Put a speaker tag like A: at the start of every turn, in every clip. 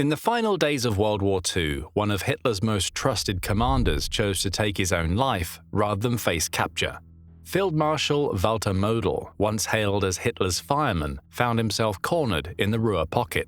A: In the final days of World War II, one of Hitler's most trusted commanders chose to take his own life rather than face capture. Field Marshal Walter Model, once hailed as Hitler's Fireman, found himself cornered in the Ruhr pocket.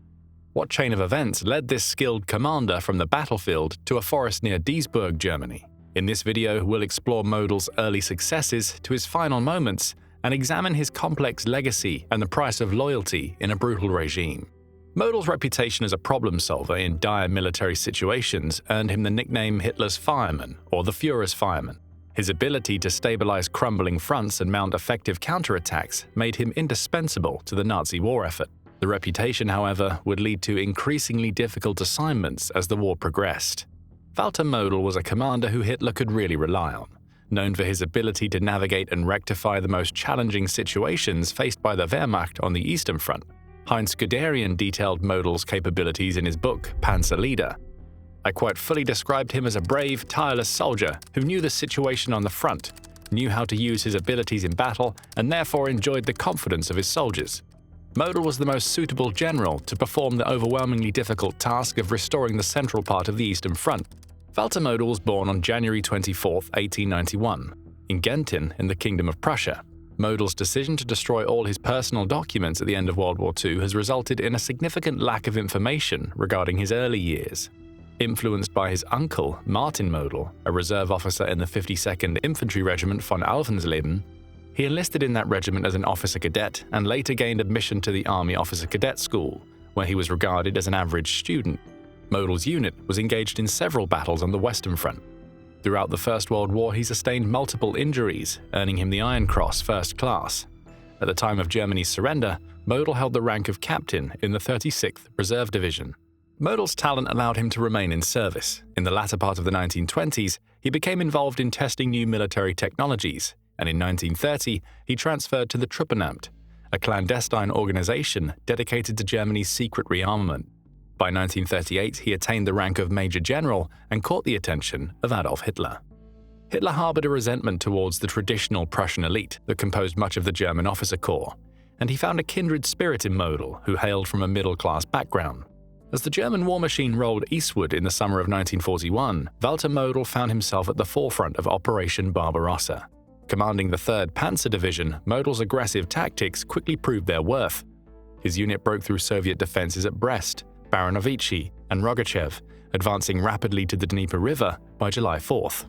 A: What chain of events led this skilled commander from the battlefield to a forest near Duisburg, Germany? In this video, we'll explore Model's early successes to his final moments and examine his complex legacy and the price of loyalty in a brutal regime. Model's reputation as a problem solver in dire military situations earned him the nickname Hitler's Fireman or the Führer's Fireman. His ability to stabilize crumbling fronts and mount effective counterattacks made him indispensable to the Nazi war effort. The reputation, however, would lead to increasingly difficult assignments as the war progressed. Walter Model was a commander who Hitler could really rely on. Known for his ability to navigate and rectify the most challenging situations faced by the Wehrmacht on the Eastern Front, Heinz Guderian detailed Model's capabilities in his book, Panzer Leader. I quite fully described him as a brave, tireless soldier who knew the situation on the front, knew how to use his abilities in battle, and therefore enjoyed the confidence of his soldiers. Model was the most suitable general to perform the overwhelmingly difficult task of restoring the central part of the Eastern Front. Walter Model was born on January 24, 1891, in Genthin in the Kingdom of Prussia. Model's decision to destroy all his personal documents at the end of World War II has resulted in a significant lack of information regarding his early years. Influenced by his uncle, Martin Model, a reserve officer in the 52nd Infantry Regiment von Alvensleben, he enlisted in that regiment as an officer cadet and later gained admission to the Army Officer Cadet School, where he was regarded as an average student. Model's unit was engaged in several battles on the Western Front. Throughout the First World War, he sustained multiple injuries, earning him the Iron Cross First Class. At the time of Germany's surrender, Model held the rank of captain in the 36th Reserve Division. Model's talent allowed him to remain in service. In the latter part of the 1920s, he became involved in testing new military technologies, and in 1930, he transferred to the Truppenamt, a clandestine organization dedicated to Germany's secret rearmament. By 1938, he attained the rank of Major General and caught the attention of Adolf Hitler. Hitler harbored a resentment towards the traditional Prussian elite that composed much of the German officer corps, and he found a kindred spirit in Model, who hailed from a middle-class background. As the German war machine rolled eastward in the summer of 1941, Walter Model found himself at the forefront of Operation Barbarossa. Commanding the 3rd Panzer Division, Model's aggressive tactics quickly proved their worth. His unit broke through Soviet defenses at Brest, Baranovichi, and Rogachev, advancing rapidly to the Dnieper River by July 4th.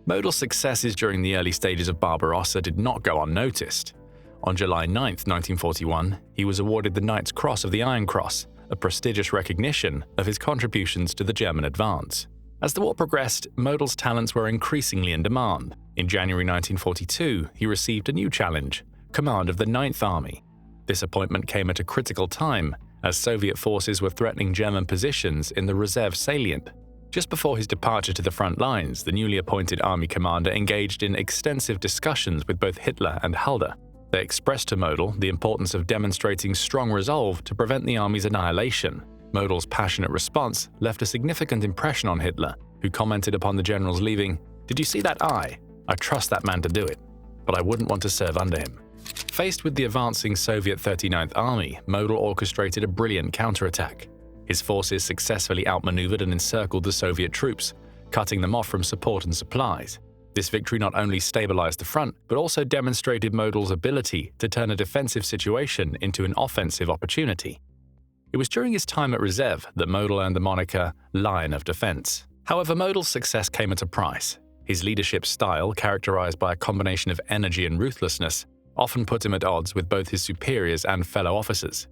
A: Model's successes during the early stages of Barbarossa did not go unnoticed. On July 9, 1941, he was awarded the Knight's Cross of the Iron Cross, a prestigious recognition of his contributions to the German advance. As the war progressed, Model's talents were increasingly in demand. In January 1942, he received a new challenge, command of the 9th Army. This appointment came at a critical time, as Soviet forces were threatening German positions in the Reserve salient. Just before his departure to the front lines, the newly appointed army commander engaged in extensive discussions with both Hitler and Halder. They expressed to Model the importance of demonstrating strong resolve to prevent the army's annihilation. Model's passionate response left a significant impression on Hitler, who commented upon the general's leaving, "Did you see that eye? I trust that man to do it, but I wouldn't want to serve under him." Faced with the advancing Soviet 39th Army, Model orchestrated a brilliant counterattack. His forces successfully outmaneuvered and encircled the Soviet troops, cutting them off from support and supplies. This victory not only stabilized the front, but also demonstrated Model's ability to turn a defensive situation into an offensive opportunity. It was during his time at Reserve that Model earned the moniker Lion of Defense. However, Model's success came at a price. His leadership style, characterized by a combination of energy and ruthlessness, often put him at odds with both his superiors and fellow officers.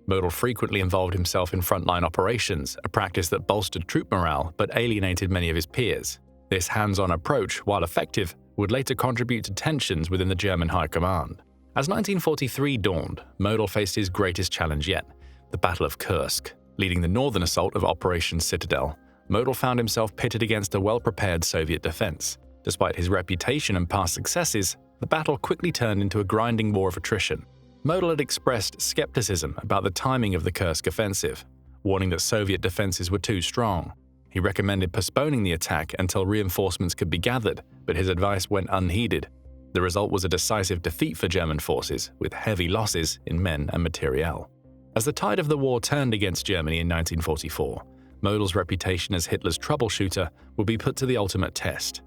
A: Model frequently involved himself in frontline operations, a practice that bolstered troop morale but alienated many of his peers. This hands-on approach, while effective, would later contribute to tensions within the German High Command. As 1943 dawned, Model faced his greatest challenge yet, the Battle of Kursk. Leading the northern assault of Operation Citadel, Model found himself pitted against a well-prepared Soviet defense. Despite his reputation and past successes, the battle quickly turned into a grinding war of attrition. Model had expressed skepticism about the timing of the Kursk offensive, warning that Soviet defenses were too strong. He recommended postponing the attack until reinforcements could be gathered, but his advice went unheeded. The result was a decisive defeat for German forces, with heavy losses in men and materiel. As the tide of the war turned against Germany in 1944, Model's reputation as Hitler's troubleshooter would be put to the ultimate test.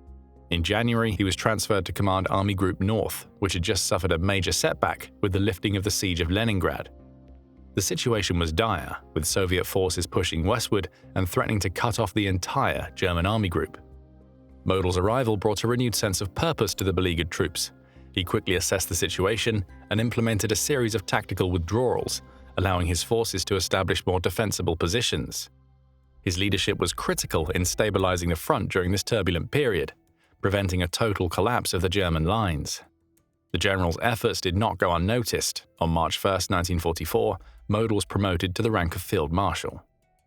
A: In January, he was transferred to command Army Group North, which had just suffered a major setback with the lifting of the siege of Leningrad. The situation was dire, with Soviet forces pushing westward and threatening to cut off the entire German army group. Model's arrival brought a renewed sense of purpose to the beleaguered troops. He quickly assessed the situation and implemented a series of tactical withdrawals, allowing his forces to establish more defensible positions. His leadership was critical in stabilizing the front during this turbulent period, preventing a total collapse of the German lines. The general's efforts did not go unnoticed. On March 1, 1944, Model was promoted to the rank of Field Marshal.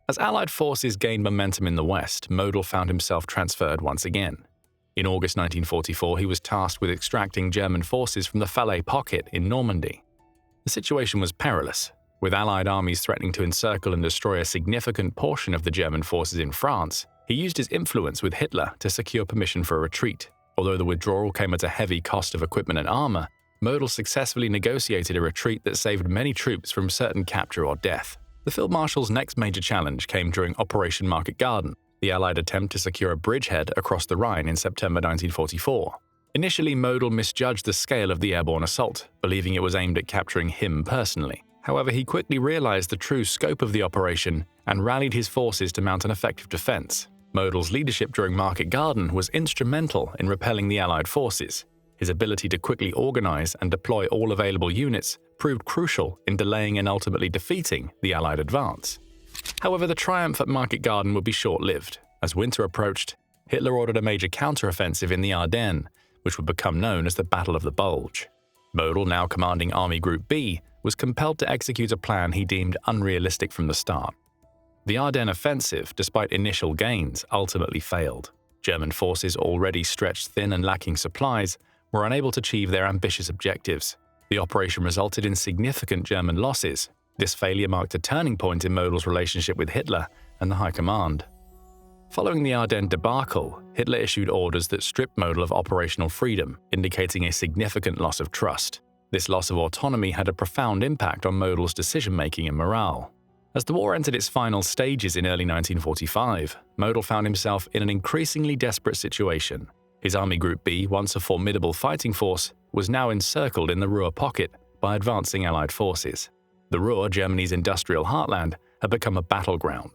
A: As Allied forces gained momentum in the West, Model found himself transferred once again. In August 1944, he was tasked with extracting German forces from the Falaise Pocket in Normandy. The situation was perilous, with Allied armies threatening to encircle and destroy a significant portion of the German forces in France. He used his influence with Hitler to secure permission for a retreat. Although the withdrawal came at a heavy cost of equipment and armor, Model successfully negotiated a retreat that saved many troops from certain capture or death. The Field Marshal's next major challenge came during Operation Market Garden, the Allied attempt to secure a bridgehead across the Rhine in September 1944. Initially, Model misjudged the scale of the airborne assault, believing it was aimed at capturing him personally. However, he quickly realized the true scope of the operation and rallied his forces to mount an effective defense. Model's leadership during Market Garden was instrumental in repelling the Allied forces. His ability to quickly organize and deploy all available units proved crucial in delaying and ultimately defeating the Allied advance. However, the triumph at Market Garden would be short-lived. As winter approached, Hitler ordered a major counteroffensive in the Ardennes, which would become known as the Battle of the Bulge. Model, now commanding Army Group B, was compelled to execute a plan he deemed unrealistic from the start. The Ardennes offensive, despite initial gains, ultimately failed. German forces, already stretched thin and lacking supplies, were unable to achieve their ambitious objectives. The operation resulted in significant German losses. This failure marked a turning point in Model's relationship with Hitler and the High Command. Following the Ardennes debacle, Hitler issued orders that stripped Model of operational freedom, indicating a significant loss of trust. This loss of autonomy had a profound impact on Model's decision-making and morale. As the war entered its final stages in early 1945, Model found himself in an increasingly desperate situation. His Army Group B, once a formidable fighting force, was now encircled in the Ruhr pocket by advancing Allied forces. The Ruhr, Germany's industrial heartland, had become a battleground.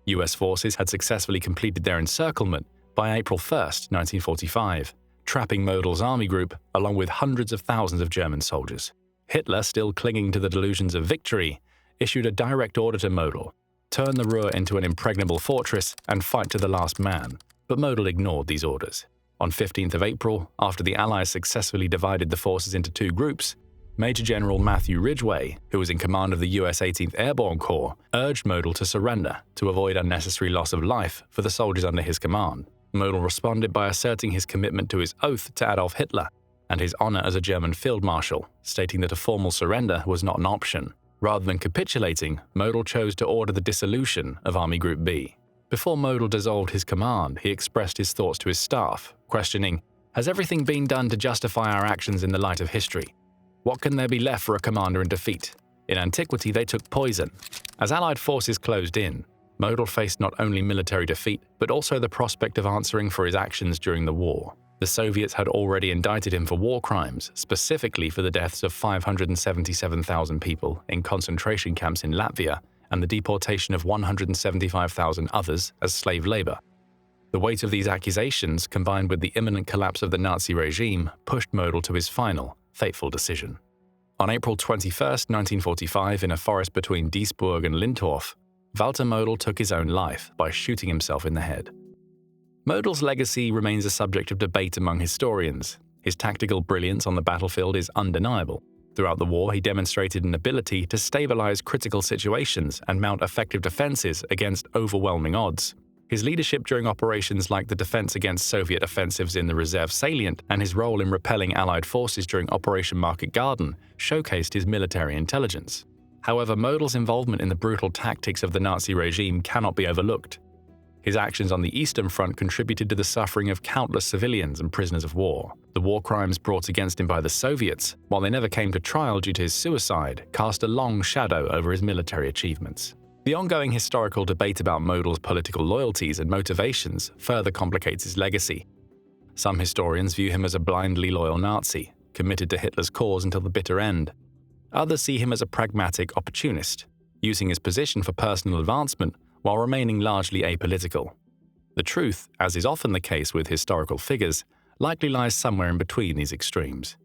A: US forces had successfully completed their encirclement by April 1, 1945, trapping Model's army group along with hundreds of thousands of German soldiers. Hitler, still clinging to the delusions of victory, issued a direct order to Model: turn the Ruhr into an impregnable fortress and fight to the last man. But Model ignored these orders. On 15th of April, after the Allies successfully divided the forces into two groups, Major General Matthew Ridgway, who was in command of the US 18th Airborne Corps, urged Model to surrender to avoid unnecessary loss of life for the soldiers under his command. Model responded by asserting his commitment to his oath to Adolf Hitler and his honor as a German field marshal, stating that a formal surrender was not an option. Rather than capitulating, Model chose to order the dissolution of Army Group B. Before Model dissolved his command, he expressed his thoughts to his staff, questioning, "Has everything been done to justify our actions in the light of history? What can there be left for a commander in defeat? In antiquity, they took poison." As Allied forces closed in, Model faced not only military defeat, but also the prospect of answering for his actions during the war. The Soviets had already indicted him for war crimes, specifically for the deaths of 577,000 people in concentration camps in Latvia and the deportation of 175,000 others as slave labor. The weight of these accusations, combined with the imminent collapse of the Nazi regime, pushed Model to his final, fateful decision. On April 21, 1945, in a forest between Duisburg and Lintorf, Walter Model took his own life by shooting himself in the head. Model's legacy remains a subject of debate among historians. His tactical brilliance on the battlefield is undeniable. Throughout the war, he demonstrated an ability to stabilize critical situations and mount effective defenses against overwhelming odds. His leadership during operations like the defense against Soviet offensives in the Reserve Salient and his role in repelling Allied forces during Operation Market Garden showcased his military intelligence. However, Model's involvement in the brutal tactics of the Nazi regime cannot be overlooked. His actions on the Eastern Front contributed to the suffering of countless civilians and prisoners of war. The war crimes brought against him by the Soviets, while they never came to trial due to his suicide, cast a long shadow over his military achievements. The ongoing historical debate about Model's political loyalties and motivations further complicates his legacy. Some historians view him as a blindly loyal Nazi, committed to Hitler's cause until the bitter end. Others see him as a pragmatic opportunist, using his position for personal advancement while remaining largely apolitical. The truth, as is often the case with historical figures, likely lies somewhere in between these extremes.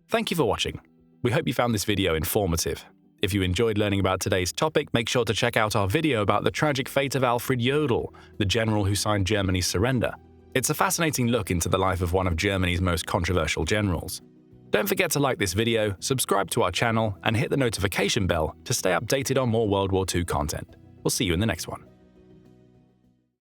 A: Thank you for watching. We hope you found this video informative. If you enjoyed learning about today's topic, make sure to check out our video about the tragic fate of Alfred Jodl, the general who signed Germany's surrender. It's a fascinating look into the life of one of Germany's most controversial generals. Don't forget to like this video, subscribe to our channel, and hit the notification bell to stay updated on more World War II content. We'll see you in the next one.